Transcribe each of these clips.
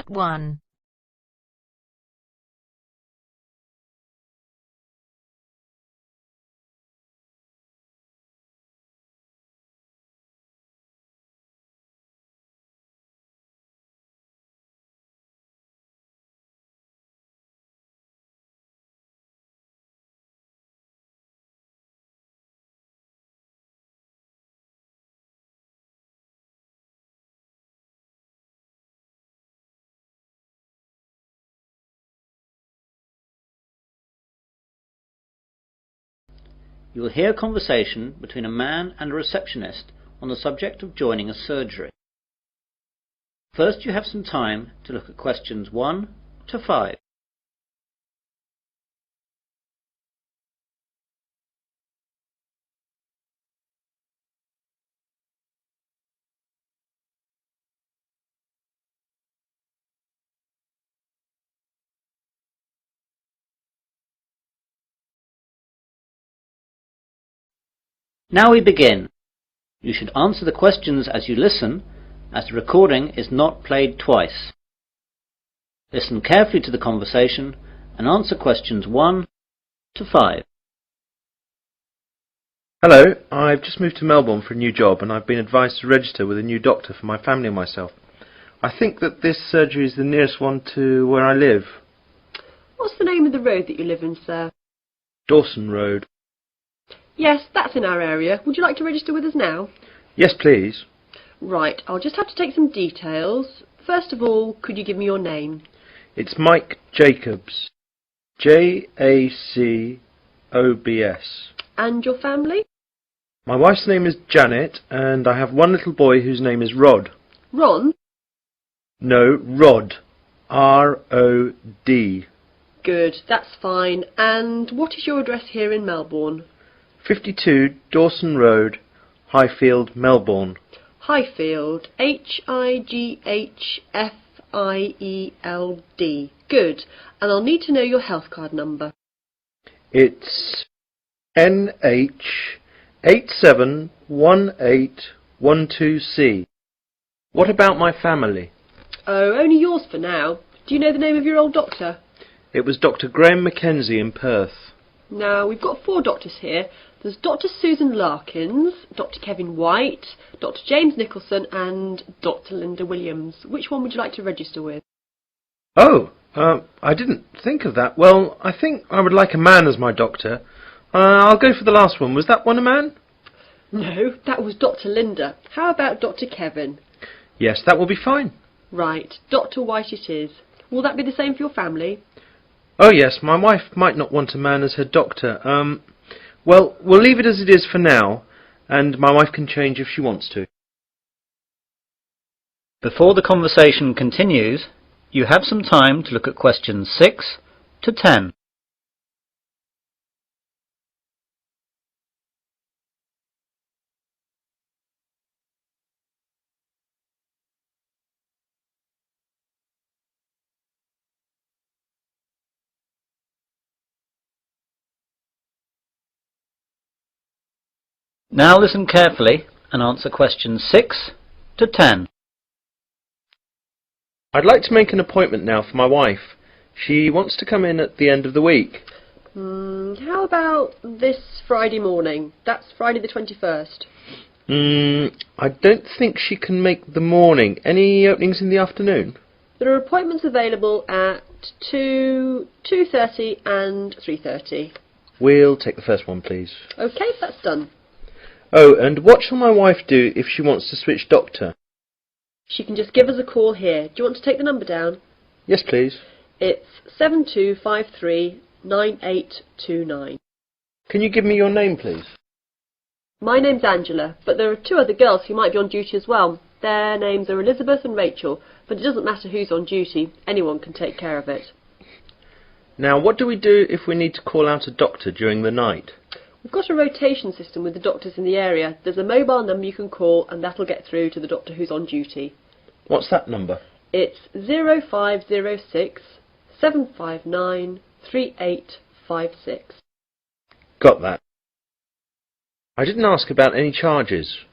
Part 1. You will hear a conversation between a man and a receptionist on the subject of joining a surgery. First, you have some time to look at questions 1 to 5. Now we begin. You should answer the questions as you listen, as the recording is not played twice. Listen carefully to the conversation and answer questions 1 to 5. Hello, I've just moved to Melbourne for a new job and I've been advised to register with a new doctor for my family and myself. I think that this surgery is the nearest one to where I live. What's the name of the road that you live in, sir? Dawson Road. Yes, that's in our area. Would you like to register with us now? Yes, please. Right, I'll just have to take some details. First of all, could you give me your name? It's Mike Jacobs. Jacobs. And your family? My wife's name is Janet and I have one little boy whose name is Rod. Ron? No, Rod. R-O-D. Good, that's fine. And what is your address here in Melbourne? 52 Dawson Road, Highfield, Melbourne. Highfield. Highfield. Good. And I'll need to know your health card number. It's NH871812C. What about my family? Oh, only yours for now. Do you know the name of your old doctor? It was Dr. Graham Mackenzie in Perth. Now, we've got 4 doctors here. There's Dr. Susan Larkins, Dr. Kevin White, Dr. James Nicholson and Dr. Linda Williams. Which one would you like to register with? Oh, I didn't think of that. Well, I think I would like a man as my doctor. I'll go for the last one. Was that one a man? No, that was Dr. Linda. How about Dr. Kevin? Yes, that will be fine. Right, Dr. White it is. Will that be the same for your family? Oh yes, my wife might not want a man as her doctor. Well, we'll leave it as it is for now, and my wife can change if she wants to. Before the conversation continues, you have some time to look at questions 6 to 10. Now listen carefully and answer questions 6 to 10. I'd like to make an appointment now for my wife. She wants to come in at the end of the week. How about this Friday morning? That's Friday the 21st. I don't think she can make the morning. Any openings in the afternoon? There are appointments available at 2, 2:30 and 3:30. We'll take the first one, please. OK, that's done. Oh, and what shall my wife do if she wants to switch doctor? She can just give us a call here. Do you want to take the number down? Yes, please. It's 72539829. Can you give me your name, please? My name's Angela, but there are 2 other girls who might be on duty as well. Their names are Elizabeth and Rachel, but it doesn't matter who's on duty. Anyone can take care of it. Now, what do we do if we need to call out a doctor during the night? We've got a rotation system with the doctors in the area. There's a mobile number you can call and that'll get through to the doctor who's on duty. What's that number? It's 0506 759 3856. Got that. I didn't ask about any charges.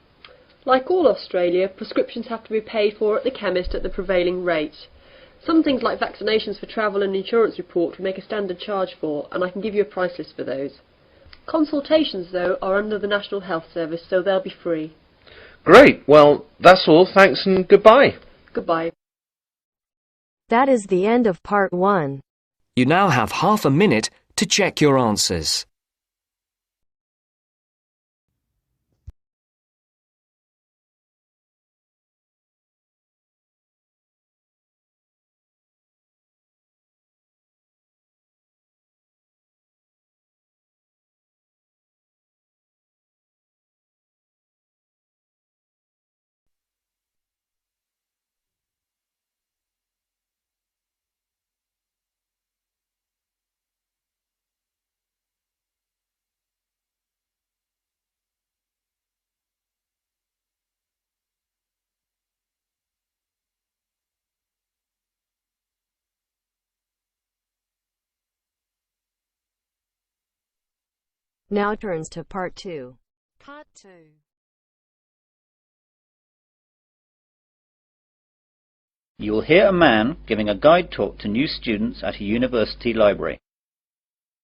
Like all Australia, prescriptions have to be paid for at the chemist at the prevailing rate. Some things like vaccinations for travel and insurance report we make a standard charge for, and I can give you a price list for those. Consultations, though, are under the National Health Service, so they'll be free. Great. Well, that's all. Thanks and goodbye. Goodbye. That is the end of part 1. You now have half a minute to check your answers. Now turns to part 2. Part 2. You will hear a man giving a guide talk to new students at a university library.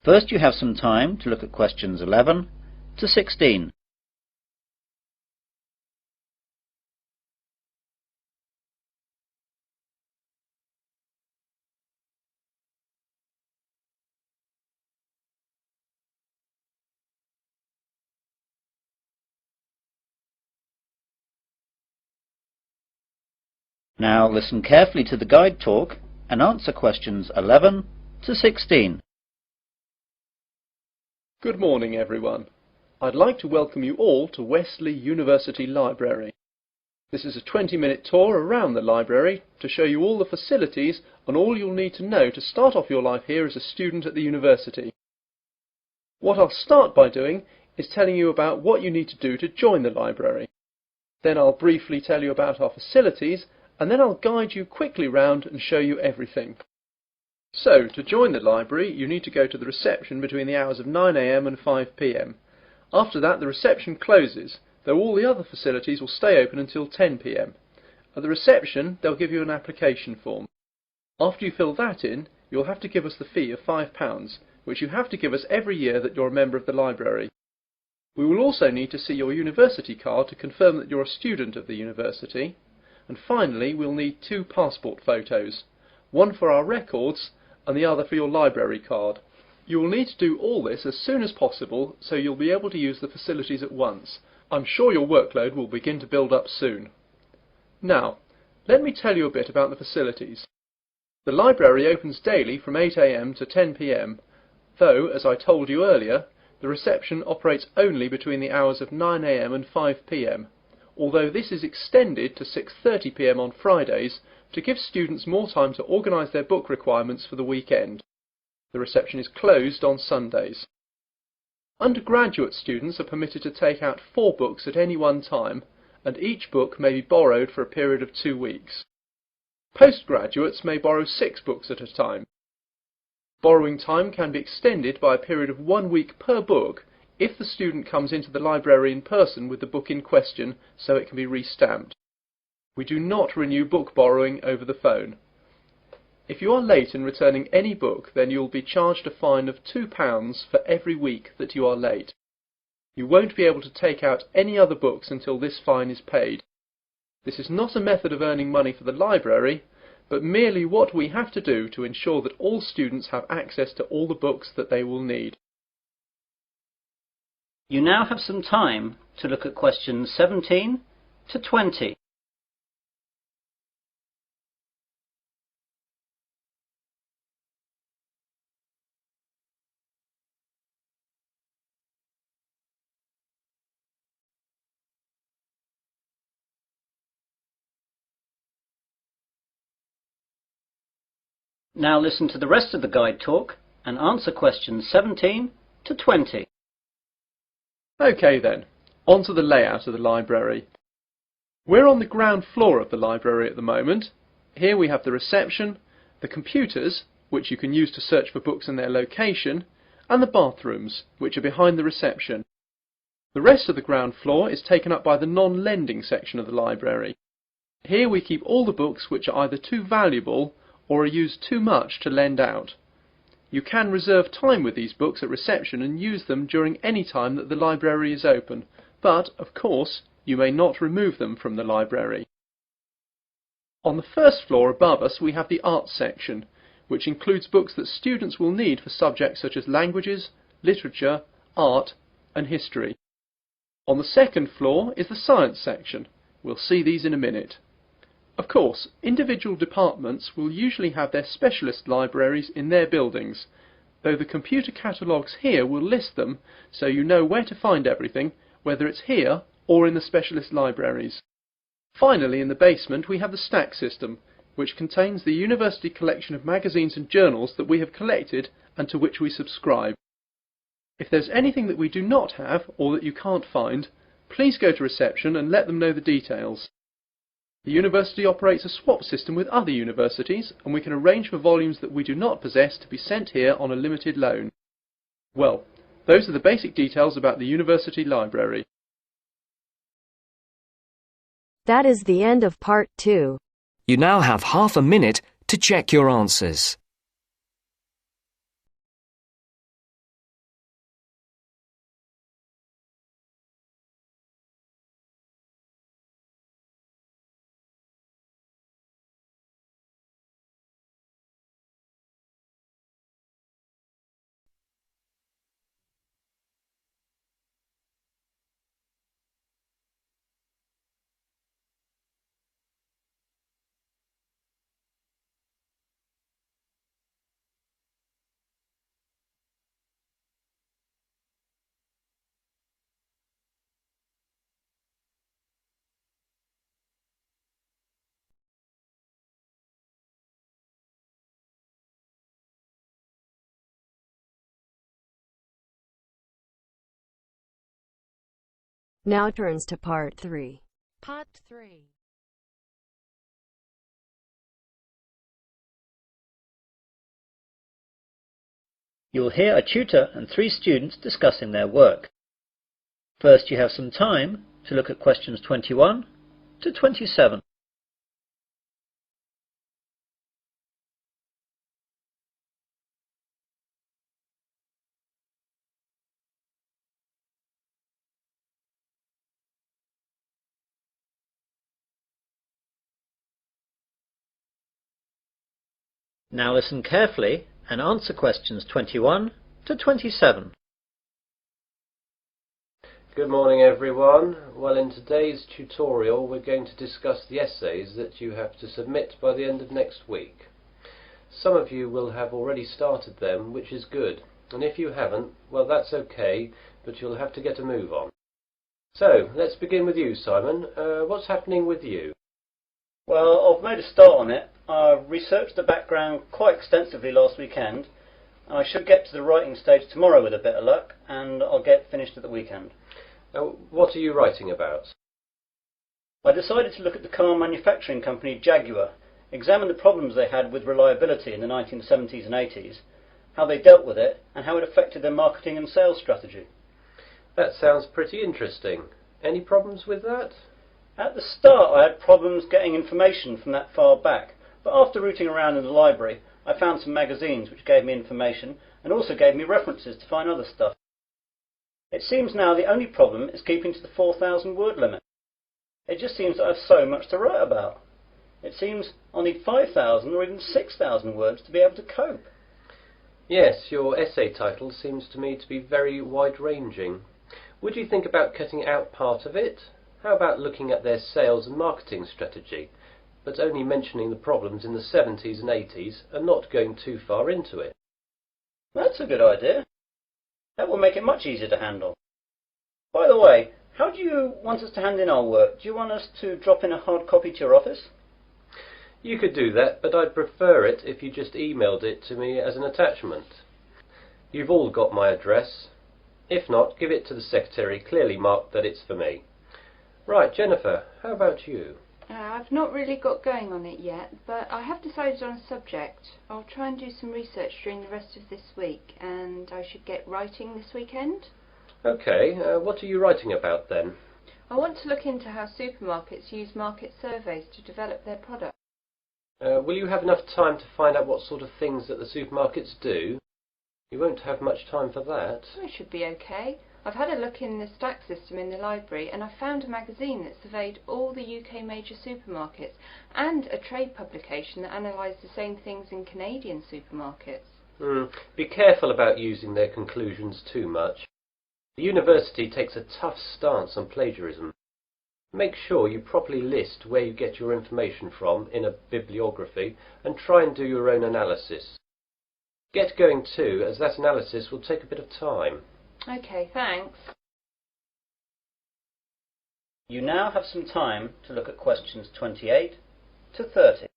First, you have some time to look at questions 11 to 16. Now listen carefully to the guide talk and answer questions 11 to 16. Good morning, everyone. I'd like to welcome you all to Wesley University Library. This is a 20-minute tour around the library to show you all the facilities and all you'll need to know to start off your life here as a student at the university. What I'll start by doing is telling you about what you need to do to join the library. Then I'll briefly tell you about our facilities, and then I'll guide you quickly round and show you everything. So, to join the library, you need to go to the reception between the hours of 9 AM and 5 PM. After that, the reception closes, though all the other facilities will stay open until 10 PM. At the reception, they'll give you an application form. After you fill that in, you'll have to give us the fee of £5, which you have to give us every year that you're a member of the library. We will also need to see your university card to confirm that you're a student of the university. And finally, we'll need 2 passport photos, one for our records and the other for your library card. You will need to do all this as soon as possible so you'll be able to use the facilities at once. I'm sure your workload will begin to build up soon. Now, let me tell you a bit about the facilities. The library opens daily from 8 AM to 10 PM, though, as I told you earlier, the reception operates only between the hours of 9 AM and 5 PM. Although this is extended to 6:30 PM on Fridays to give students more time to organise their book requirements for the weekend. The reception is closed on Sundays. Undergraduate students are permitted to take out 4 books at any one time, and each book may be borrowed for a period of 2 weeks. Postgraduates may borrow 6 books at a time. Borrowing time can be extended by a period of 1 week per book if the student comes into the library in person with the book in question so it can be re-stamped. We do not renew book borrowing over the phone. If you are late in returning any book, then you will be charged a fine of £2 for every week that you are late. You won't be able to take out any other books until this fine is paid. This is not a method of earning money for the library, but merely what we have to do to ensure that all students have access to all the books that they will need. You now have some time to look at questions 17 to 20. Now listen to the rest of the guide talk and answer questions 17 to 20. OK then, on to the layout of the library. We're on the ground floor of the library at the moment. Here we have the reception, the computers, which you can use to search for books and their location, and the bathrooms, which are behind the reception. The rest of the ground floor is taken up by the non-lending section of the library. Here we keep all the books which are either too valuable or are used too much to lend out. You can reserve time with these books at reception and use them during any time that the library is open, but, of course, you may not remove them from the library. On the first floor above us we have the arts section, which includes books that students will need for subjects such as languages, literature, art and history. On the second floor is the science section. We'll see these in a minute. Of course, individual departments will usually have their specialist libraries in their buildings, though the computer catalogues here will list them so you know where to find everything, whether it's here or in the specialist libraries. Finally, in the basement we have the stack system, which contains the university collection of magazines and journals that we have collected and to which we subscribe. If there's anything that we do not have or that you can't find, please go to reception and let them know the details. The university operates a swap system with other universities, and we can arrange for volumes that we do not possess to be sent here on a limited loan. Well, those are the basic details about the university library. That is the end of part 2. You now have half a minute to check your answers. Now turns to part 3. Part 3. You will hear a tutor and 3 students discussing their work. First, you have some time to look at questions 21 to 27. Now listen carefully and answer questions 21 to 27. Good morning everyone. Well, in today's tutorial we're going to discuss the essays that you have to submit by the end of next week. Some of you will have already started them, which is good, and if you haven't, well that's okay, but you'll have to get a move on. So, let's begin with you, Simon. What's happening with you? Well, I've made a start on it. I've researched the background quite extensively last weekend. I should get to the writing stage tomorrow with a bit of luck, and I'll get finished at the weekend. What are you writing about? I decided to look at the car manufacturing company Jaguar, examine the problems they had with reliability in the 1970s and 80s, how they dealt with it, and how it affected their marketing and sales strategy. That sounds pretty interesting. Any problems with that? At the start I had problems getting information from that far back, but after rooting around in the library I found some magazines which gave me information and also gave me references to find other stuff. It seems now the only problem is keeping to the 4,000 word limit. It just seems that I have so much to write about. It seems I'll need 5,000 or even 6,000 words to be able to cope. Yes, your essay title seems to me to be very wide-ranging. Would you think about cutting out part of it? How about looking at their sales and marketing strategy, but only mentioning the problems in the 70s and 80s and not going too far into it? That's a good idea. That will make it much easier to handle. By the way, how do you want us to hand in our work? Do you want us to drop in a hard copy to your office? You could do that, but I'd prefer it if you just emailed it to me as an attachment. You've all got my address. If not, give it to the secretary, clearly marked that it's for me. Right, Jennifer, how about you? I've not really got going on it yet, but I have decided on a subject. I'll try and do some research during the rest of this week, and I should get writing this weekend. Okay, what are you writing about then? I want to look into how supermarkets use market surveys to develop their products. Will you have enough time to find out what sort of things that the supermarkets do? You won't have much time for that. I should be okay. I've had a look in the stack system in the library and I found a magazine that surveyed all the UK major supermarkets and a trade publication that analysed the same things in Canadian supermarkets. Be careful about using their conclusions too much. The university takes a tough stance on plagiarism. Make sure you properly list where you get your information from in a bibliography and try and do your own analysis. Get going too, as that analysis will take a bit of time. Okay, thanks. You now have some time to look at questions 28 to 30.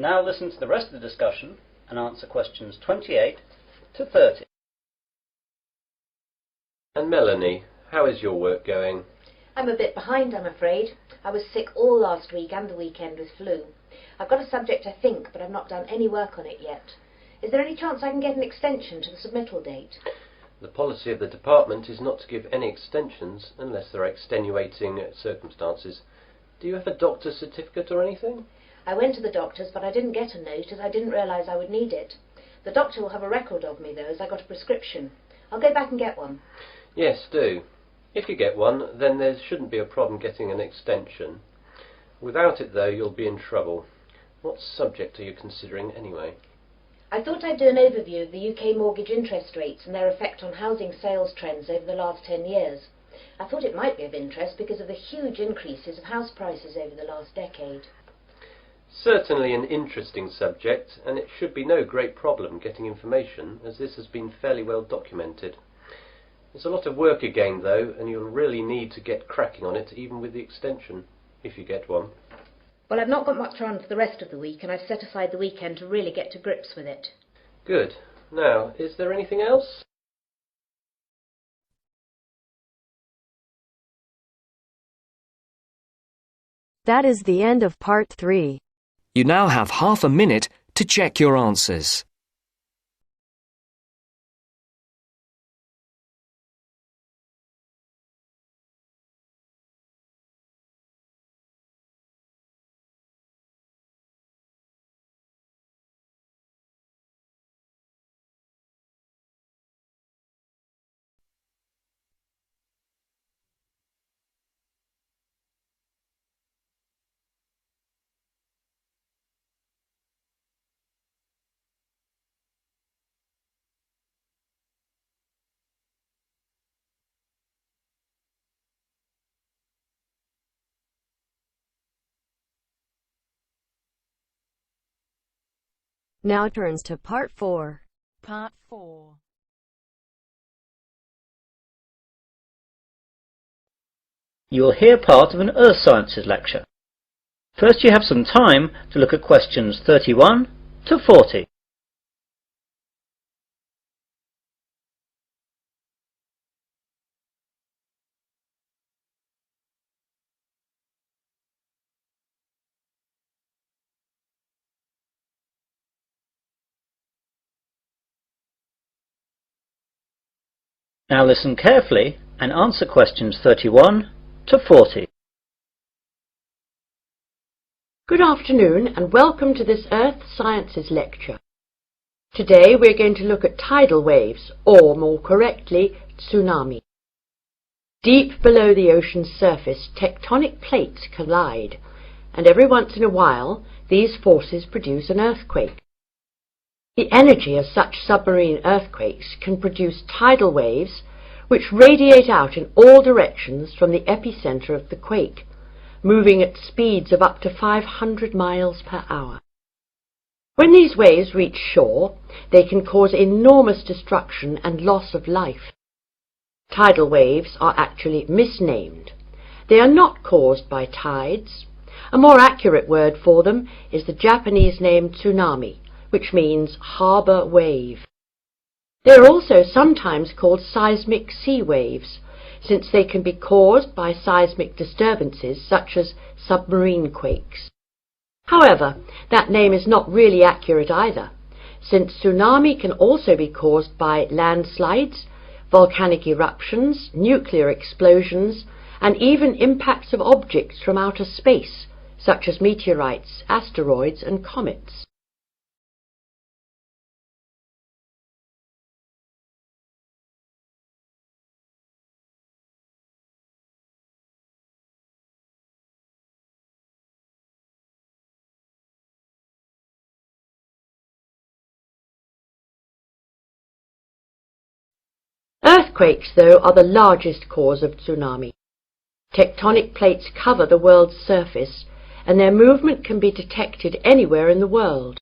Now listen to the rest of the discussion and answer questions 28 to 30. And Melanie, how is your work going? I'm a bit behind, I'm afraid. I was sick all last week and the weekend with flu. I've got a subject, I think, but I've not done any work on it yet. Is there any chance I can get an extension to the submittal date? The policy of the department is not to give any extensions unless there are extenuating circumstances. Do you have a doctor's certificate or anything? I went to the doctor's, but I didn't get a note as I didn't realise I would need it. The doctor will have a record of me, though, as I got a prescription. I'll go back and get one. Yes, do. If you get one, then there shouldn't be a problem getting an extension. Without it, though, you'll be in trouble. What subject are you considering, anyway? I thought I'd do an overview of the UK mortgage interest rates and their effect on housing sales trends over the last 10 years. I thought it might be of interest because of the huge increases of house prices over the last decade. Certainly an interesting subject, and it should be no great problem getting information, as this has been fairly well documented. There's a lot of work again, though, and you'll really need to get cracking on it, even with the extension, if you get one. Well, I've not got much on for the rest of the week, and I've set aside the weekend to really get to grips with it. Good. Now, is there anything else? That is the end of part 3. You now have half a minute to check your answers. Now turns to part 4. Part 4. You will hear part of an Earth Sciences lecture. First, you have some time to look at questions 31 to 40. Now listen carefully and answer questions 31 to 40. Good afternoon and welcome to this Earth Sciences lecture. Today we're going to look at tidal waves, or more correctly, tsunami. Deep below the ocean's surface, tectonic plates collide, and every once in a while these forces produce an earthquake. The energy of such submarine earthquakes can produce tidal waves which radiate out in all directions from the epicenter of the quake, moving at speeds of up to 500 miles per hour. When these waves reach shore, they can cause enormous destruction and loss of life. Tidal waves are actually misnamed. They are not caused by tides. A more accurate word for them is the Japanese name tsunami, which means harbour wave. They are also sometimes called seismic sea waves since they can be caused by seismic disturbances such as submarine quakes. However, that name is not really accurate either, since tsunami can also be caused by landslides, volcanic eruptions, nuclear explosions, and even impacts of objects from outer space, such as meteorites, asteroids, and comets. Earthquakes, though, are the largest cause of tsunami. Tectonic plates cover the world's surface, and their movement can be detected anywhere in the world.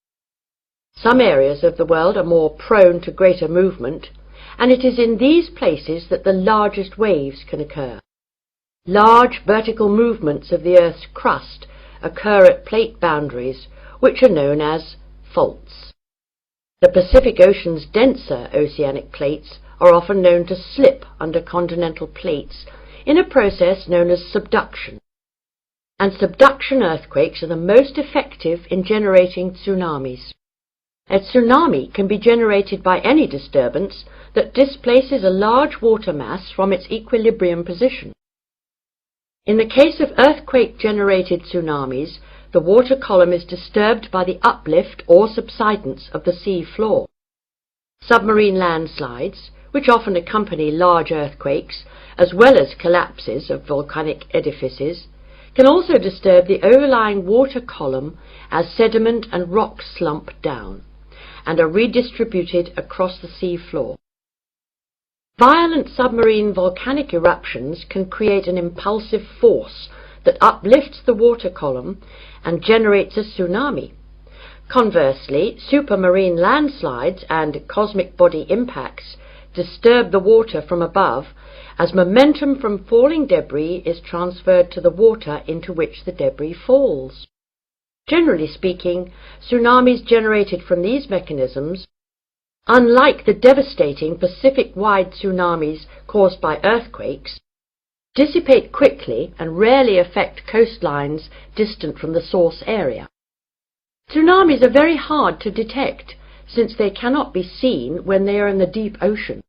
Some areas of the world are more prone to greater movement, and it is in these places that the largest waves can occur. Large vertical movements of the Earth's crust occur at plate boundaries, which are known as faults. The Pacific Ocean's denser oceanic plates are often known to slip under continental plates in a process known as subduction. And subduction earthquakes are the most effective in generating tsunamis. A tsunami can be generated by any disturbance that displaces a large water mass from its equilibrium position. In the case of earthquake-generated tsunamis, the water column is disturbed by the uplift or subsidence of the sea floor. Submarine landslides, which often accompany large earthquakes, as well as collapses of volcanic edifices, can also disturb the overlying water column as sediment and rock slump down, and are redistributed across the sea floor. Violent submarine volcanic eruptions can create an impulsive force that uplifts the water column and generates a tsunami. Conversely, supermarine landslides and cosmic body impacts disturb the water from above as momentum from falling debris is transferred to the water into which the debris falls. Generally speaking, tsunamis generated from these mechanisms, unlike the devastating Pacific-wide tsunamis caused by earthquakes, dissipate quickly and rarely affect coastlines distant from the source area. Tsunamis are very hard to detect since they cannot be seen when they are in the deep ocean.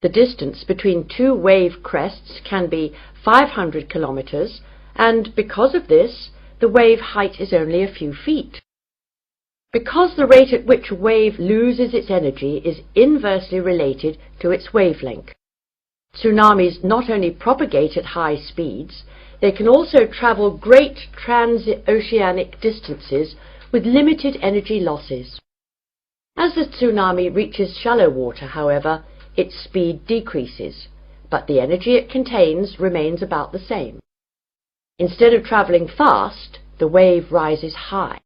The distance between two wave crests can be 500 kilometers, and because of this, the wave height is only a few feet. Because the rate at which a wave loses its energy is inversely related to its wavelength. Tsunamis not only propagate at high speeds, they can also travel great transoceanic distances with limited energy losses. As the tsunami reaches shallow water, however, its speed decreases, but the energy it contains remains about the same. Instead of travelling fast, the wave rises high.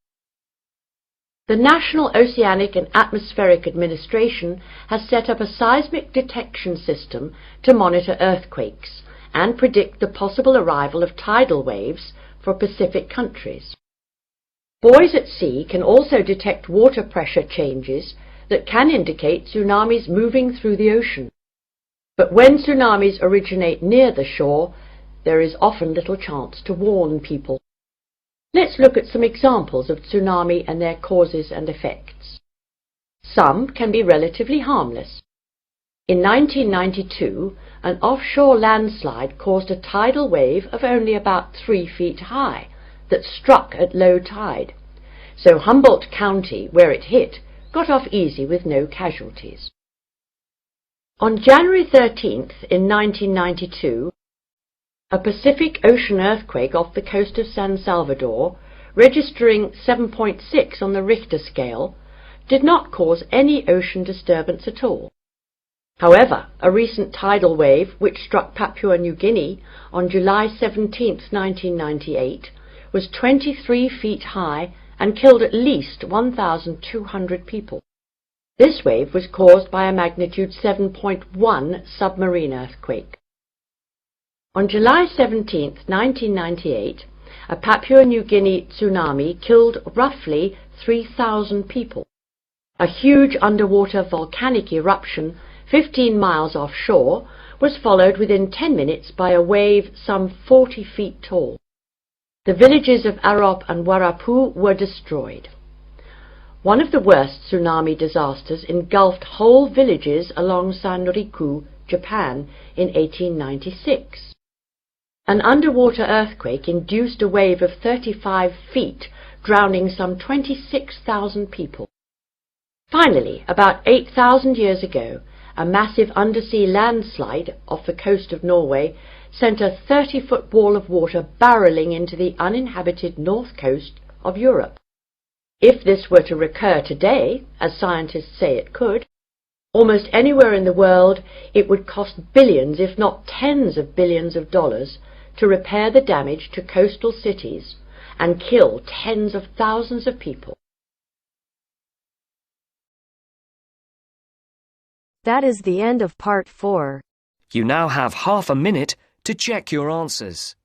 The National Oceanic and Atmospheric Administration has set up a seismic detection system to monitor earthquakes and predict the possible arrival of tidal waves for Pacific countries. Buoys at sea can also detect water pressure changes that can indicate tsunamis moving through the ocean. But when tsunamis originate near the shore, there is often little chance to warn people. Let's look at some examples of tsunami and their causes and effects. Some can be relatively harmless. In 1992, an offshore landslide caused a tidal wave of only about 3 feet high that struck at low tide, so Humboldt County, where it hit, got off easy with no casualties. On January 13th in 1992, a Pacific Ocean earthquake off the coast of San Salvador, registering 7.6 on the Richter scale, did not cause any ocean disturbance at all. However, a recent tidal wave which struck Papua New Guinea on July 17, 1998, was 23 feet high and killed at least 1,200 people. This wave was caused by a magnitude 7.1 submarine earthquake. On July 17, 1998, a Papua New Guinea tsunami killed roughly 3,000 people. A huge underwater volcanic eruption 15 miles offshore was followed within 10 minutes by a wave some 40 feet tall. The villages of Arop and Warapu were destroyed. One of the worst tsunami disasters engulfed whole villages along Sanriku, Japan, in 1896. An underwater earthquake induced a wave of 35 feet, drowning some 26,000 people. Finally, about 8,000 years ago, a massive undersea landslide off the coast of Norway sent a 30-foot wall of water barreling into the uninhabited north coast of Europe. If this were to recur today, as scientists say it could, almost anywhere in the world it would cost billions, if not tens of billions of dollars, to repair the damage to coastal cities and kill tens of thousands of people. That is the end of part 4. You now have half a minute to check your answers.